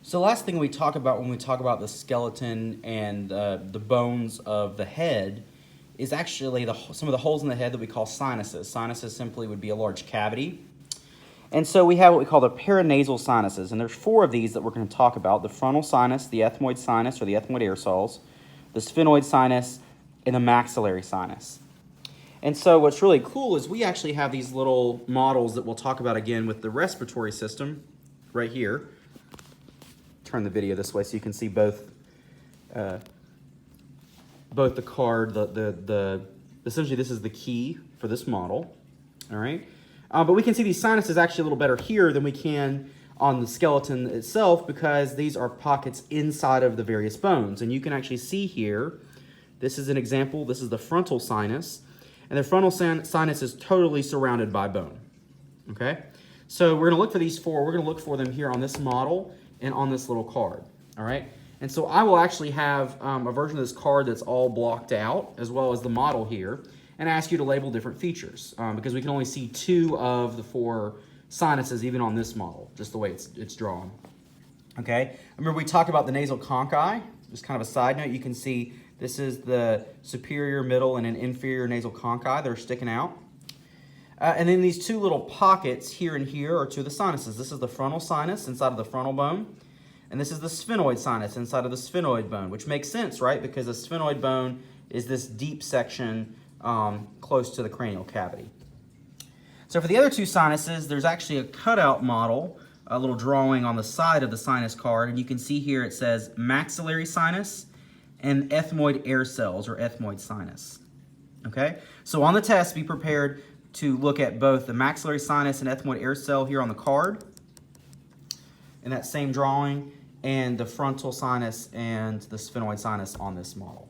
So the last thing we talk about when we talk about the skeleton and the bones of the head is actually some of the holes in the head that we call sinuses. Sinuses simply would be a large cavity. And so we have what we call the paranasal sinuses, and there's four of these that we're going to talk about: the frontal sinus, the ethmoid sinus or the ethmoid air cells, the sphenoid sinus, and the maxillary sinus. And so what's really cool is we actually have these little models that we'll talk about again with the respiratory system right here. Turn the video this way so you can see both the card, essentially this is the key for this model, all right? But we can see these sinuses actually a little better here than we can on the skeleton itself because these are pockets inside of the various bones. And you can actually see here, this is an example, this is the frontal sinus, and the frontal sinus is totally surrounded by bone, okay? So we're gonna look for these four, we're gonna look for them here on this model and on this little card, all right? And so I will actually have a version of this card that's all blocked out, as well as the model here, and ask you to label different features because we can only see two of the four sinuses even on this model, just the way it's drawn, okay? Remember we talked about the nasal conchi, just kind of a side note, you can see this is the superior, middle, and an inferior nasal conchi that are sticking out. And then these two little pockets here and here are two of the sinuses. This is the frontal sinus inside of the frontal bone, and this is the sphenoid sinus inside of the sphenoid bone, which makes sense, right? Because the sphenoid bone is this deep section close to the cranial cavity. So for the other two sinuses, there's actually a cutout model, a little drawing on the side of the sinus card, and you can see here it says maxillary sinus and ethmoid air cells, or ethmoid sinus, okay? So on the test, be prepared to look at both the maxillary sinus and ethmoid air cell here on the card in that same drawing, and the frontal sinus and the sphenoid sinus on this model.